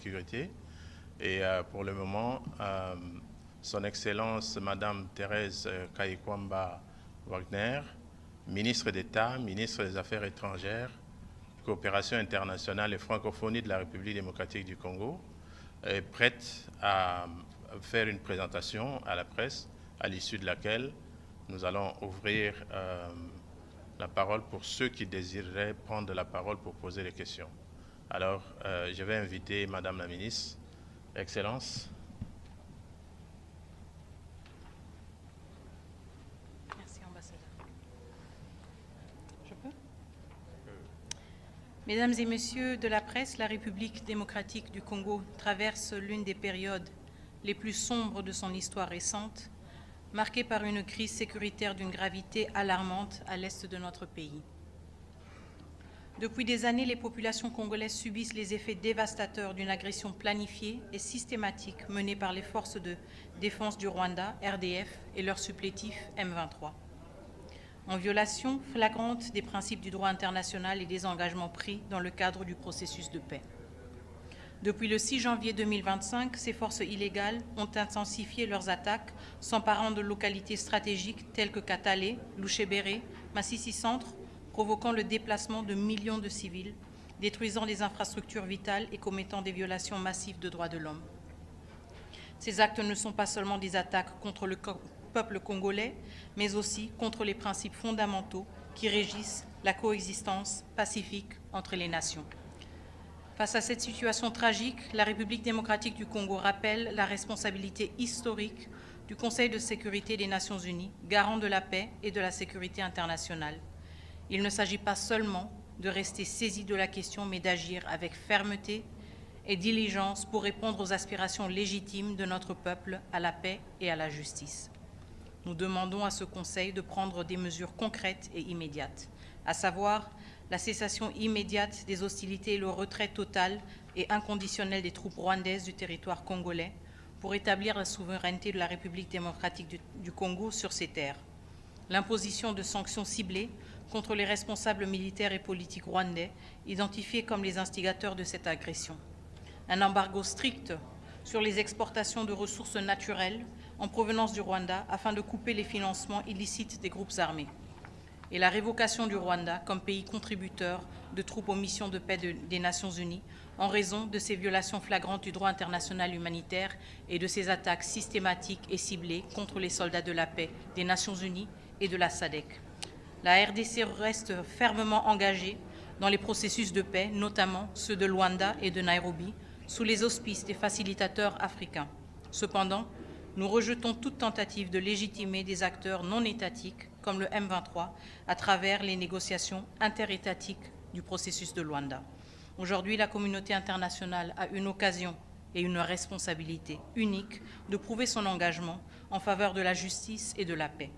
sécurité. Et pour le moment, Son Excellence Madame Thérèse Kaikwamba Wagner, ministre d'État, ministre des Affaires étrangères, coopération internationale et francophonie de la République démocratique du Congo, est prête à faire une présentation à la presse, à l'issue de laquelle nous allons ouvrir la parole pour ceux qui désireraient prendre la parole pour poser des questions. Alors, je vais inviter Madame la Ministre. Excellence. Merci, ambassadeur. Je peux? Mesdames et messieurs de la presse, la République démocratique du Congo traverse l'une des périodes les plus sombres de son histoire récente, marquée par une crise sécuritaire d'une gravité alarmante à l'est de notre pays. Depuis des années, les populations congolaises subissent les effets dévastateurs d'une agression planifiée et systématique menée par les forces de défense du Rwanda, RDF, et leur supplétif M23. En violation flagrante des principes du droit international et des engagements pris dans le cadre du processus de paix. Depuis le 6 janvier 2025, ces forces illégales ont intensifié leurs attaques, s'emparant de localités stratégiques telles que Katale, Louchébéré, Massissi Centre, provoquant le déplacement de millions de civils, détruisant des infrastructures vitales et commettant des violations massives de droits de l'homme. Ces actes ne sont pas seulement des attaques contre le peuple congolais, mais aussi contre les principes fondamentaux qui régissent la coexistence pacifique entre les nations. Face à cette situation tragique, la République démocratique du Congo rappelle la responsabilité historique du Conseil de sécurité des Nations unies, garant de la paix et de la sécurité internationale. Il ne s'agit pas seulement de rester saisi de la question, mais d'agir avec fermeté et diligence pour répondre aux aspirations légitimes de notre peuple à la paix et à la justice. Nous demandons à ce Conseil de prendre des mesures concrètes et immédiates, à savoir la cessation immédiate des hostilités et le retrait total et inconditionnel des troupes rwandaises du territoire congolais pour établir la souveraineté de la République démocratique du Congo sur ces terres, l'imposition de sanctions ciblées contre les responsables militaires et politiques rwandais identifiés comme les instigateurs de cette agression, un embargo strict sur les exportations de ressources naturelles en provenance du Rwanda afin de couper les financements illicites des groupes armés, et la révocation du Rwanda comme pays contributeur de troupes aux missions de paix des Nations unies en raison de ses violations flagrantes du droit international humanitaire et de ses attaques systématiques et ciblées contre les soldats de la paix des Nations unies et de la SADC. La RDC reste fermement engagée dans les processus de paix, notamment ceux de Luanda et de Nairobi, sous les auspices des facilitateurs africains. Cependant, nous rejetons toute tentative de légitimer des acteurs non étatiques, comme le M23, à travers les négociations interétatiques du processus de Luanda. Aujourd'hui, la communauté internationale a une occasion et une responsabilité unique de prouver son engagement en faveur de la justice et de la paix.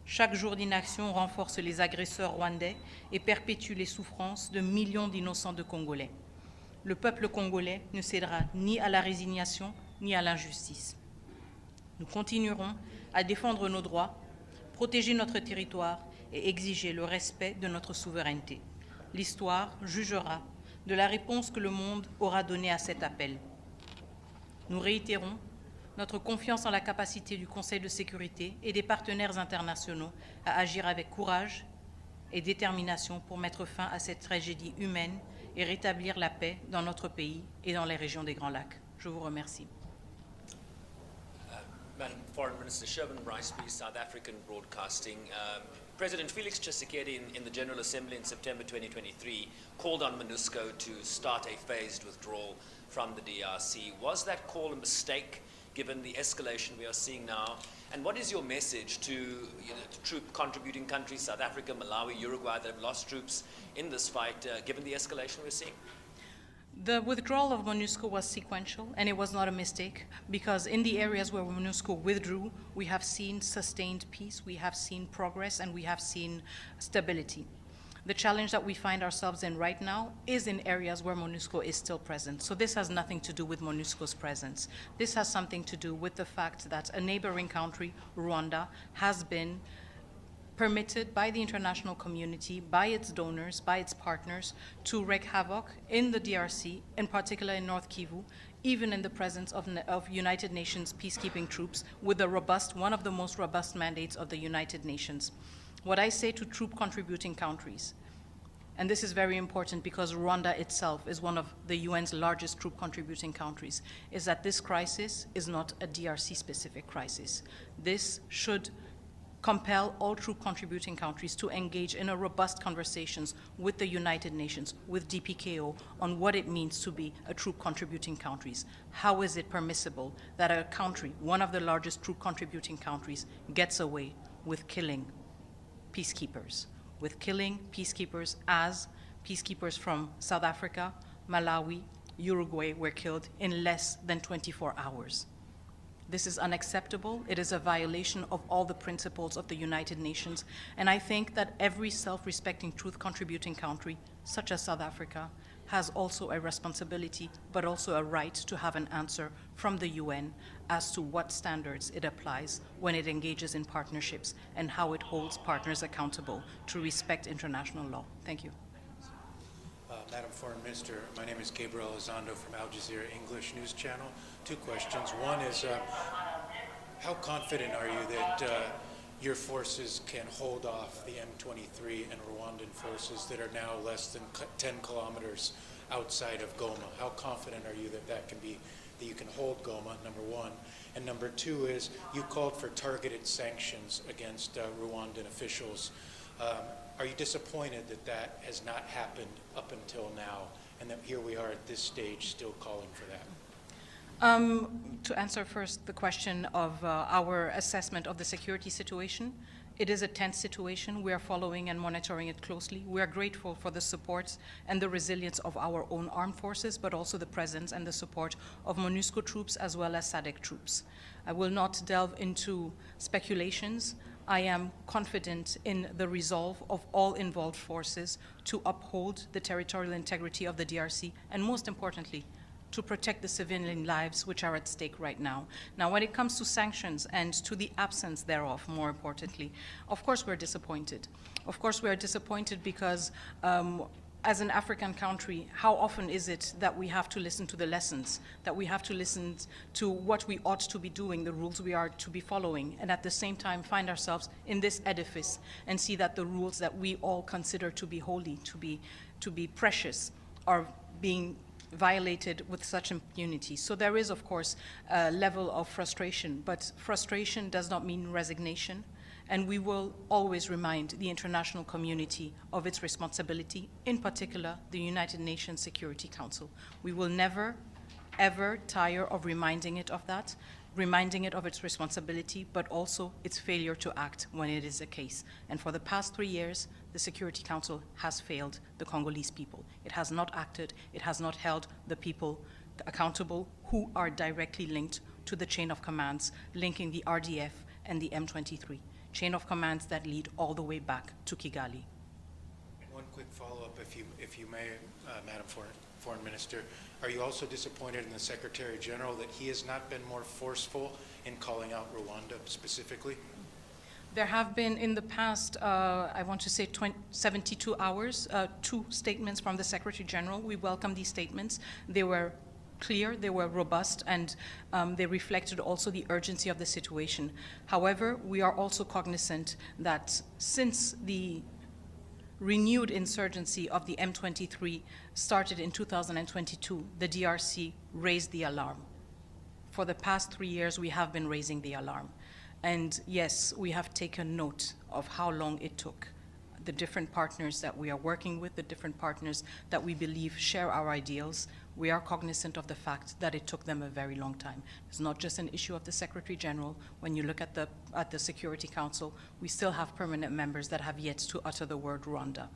Chaque jour d'inaction renforce les agresseurs rwandais et perpétue les souffrances de millions d'innocents de Congolais. Le peuple congolais ne cédera ni à la résignation ni à l'injustice. Nous continuerons à défendre nos droits, protéger notre territoire et exiger le respect de notre souveraineté. L'histoire jugera de la réponse que le monde aura donnée à cet appel. Nous réitérons notre confiance en la capacité du Conseil de sécurité et des partenaires internationaux à agir avec courage et détermination pour mettre fin à cette tragédie humaine et rétablir la paix dans notre pays et dans les régions des Grands Lacs. Je vous remercie. Madam Foreign Minister, Sherman Rice, South African Broadcasting. President Felix Tshisekedi in the General Assembly in September 2023 called on MONUSCO to start a phased withdrawal from the DRC. Was that call a mistake given the escalation we are seeing now? And what is your message to the troop contributing countries, South Africa, Malawi, Uruguay, that have lost troops in this fight, given the escalation we're seeing? The withdrawal of MONUSCO was sequential, and it was not a mistake, because in the areas where MONUSCO withdrew, we have seen sustained peace, we have seen progress, and we have seen stability. The challenge that we find ourselves in right now is in areas where MONUSCO is still present. So this has nothing to do with MONUSCO's presence. This has something to do with the fact that a neighboring country, Rwanda, has been permitted by the international community, by its donors, by its partners, to wreak havoc in the DRC, in particular in North Kivu, even in the presence of United Nations peacekeeping troops with one of the most robust mandates of the United Nations. What I say to troop contributing countries, and this is very important because Rwanda itself is one of the UN's largest troop contributing countries, is that this crisis is not a DRC specific crisis. This should compel all troop contributing countries to engage in a robust conversations with the United Nations, with DPKO, on what it means to be a troop contributing countries. How is it permissible that a country, one of the largest troop contributing countries, gets away with killing peacekeepers, as peacekeepers from South Africa, Malawi, Uruguay were killed in less than 24 hours. This is unacceptable. It is a violation of all the principles of the United Nations. And I think that every self-respecting truth-contributing country, such as South Africa, has also a responsibility, but also a right to have an answer from the UN as to what standards it applies when it engages in partnerships and how it holds partners accountable to respect international law. Thank you. Madam Foreign Minister, my name is Gabriel Elizondo from Al Jazeera English News Channel. Two questions. One is, how confident are you that your forces can hold off the M23 and Rwandan forces that are now less than 10 kilometers outside of Goma? How confident are you that that you can hold Goma, number one? And number two is, you called for targeted sanctions against Rwandan officials. Are you disappointed that that has not happened up until now, and that here we are at this stage still calling for that? To answer first the question of our assessment of the security situation, it is a tense situation. We are following and monitoring it closely. We are grateful for the support and the resilience of our own armed forces, but also the presence and the support of MONUSCO troops as well as SADC troops. I will not delve into speculations. I am confident in the resolve of all involved forces to uphold the territorial integrity of the DRC, and most importantly, to protect the civilian lives which are at stake right now. Now, when it comes to sanctions and to the absence thereof, more importantly, of course we're disappointed. Of course we are disappointed because as an African country, how often is it that we have to listen to the lessons, that we have to listen to what we ought to be doing, the rules we are to be following, and at the same time find ourselves in this edifice and see that the rules that we all consider to be holy, to be precious, are being violated with such impunity. So there is, of course, a level of frustration, but frustration does not mean resignation. And we will always remind the international community of its responsibility, in particular, the United Nations Security Council. We will never, ever tire of reminding it of that, reminding it of its responsibility, but also its failure to act when it is the case. And for the past 3 years, the Security Council has failed the Congolese people. It has not acted, it has not held the people accountable who are directly linked to the chain of commands linking the RDF and the M23. Chain of commands that lead all the way back to Kigali. One quick follow-up, if you may, Madam Foreign Minister. Are you also disappointed in the Secretary General that he has not been more forceful in calling out Rwanda specifically? There have been in the past, I want to say 72 hours, 2 statements from the Secretary General. We welcome these statements. They were clear, they were robust, and they reflected also the urgency of the situation. However, we are also cognizant that since the renewed insurgency of the M23 started in 2022, the DRC raised the alarm. For the past 3 years, we have been raising the alarm. And yes, we have taken note of how long it took. The different partners that we are working with, the different partners that we believe share our ideals, we are cognizant of the fact that it took them a very long time. It's not just an issue of the Secretary General. When you look at the Security Council, we still have permanent members that have yet to utter the word Rwanda.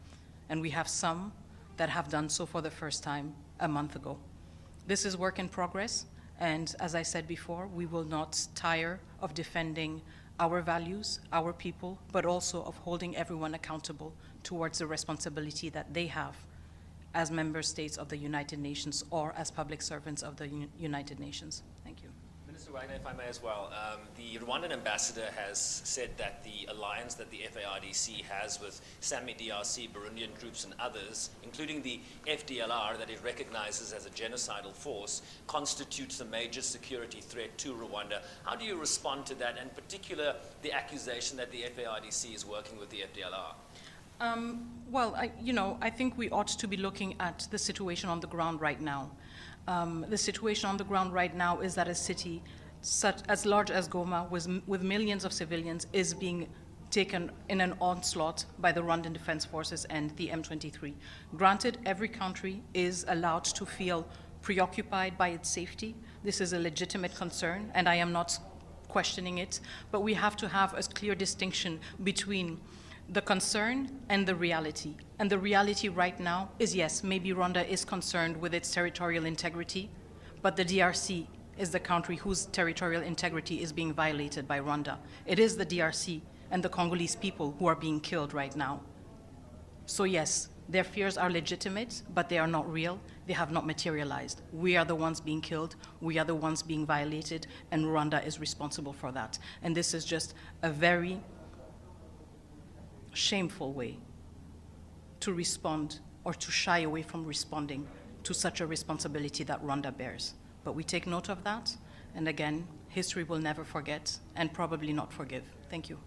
And we have some that have done so for the first time a month ago. This is work in progress, and as I said before, we will not tire of defending our values, our people, but also of holding everyone accountable towards the responsibility that they have as member states of the United Nations or as public servants of the United Nations. Thank you. Mr. Wagner, if I may as well, the Rwandan ambassador has said that the alliance that the FARDC has with Sami DRC, Burundian troops and others, including the FDLR that it recognizes as a genocidal force, constitutes a major security threat to Rwanda. How do you respond to that, and in particular the accusation that the FARDC is working with the FDLR? Well, I think we ought to be looking at the situation on the ground right now. The situation on the ground right now is that a city such as large as Goma, with millions of civilians, is being taken in an onslaught by the Rwandan Defense Forces and the M23. Granted, every country is allowed to feel preoccupied by its safety. This is a legitimate concern, and I am not questioning it, but we have to have a clear distinction between the concern and the reality. And the reality right now is, yes, maybe Rwanda is concerned with its territorial integrity, but the DRC is the country whose territorial integrity is being violated by Rwanda. It is the DRC and the Congolese people who are being killed right now. So yes, their fears are legitimate, but they are not real. They have not materialized. We are the ones being killed. We are the ones being violated, and Rwanda is responsible for that. And this is just a very shameful way to respond, or to shy away from responding to such a responsibility that Rwanda bears. But we take note of that, and again, history will never forget and probably not forgive. Thank you.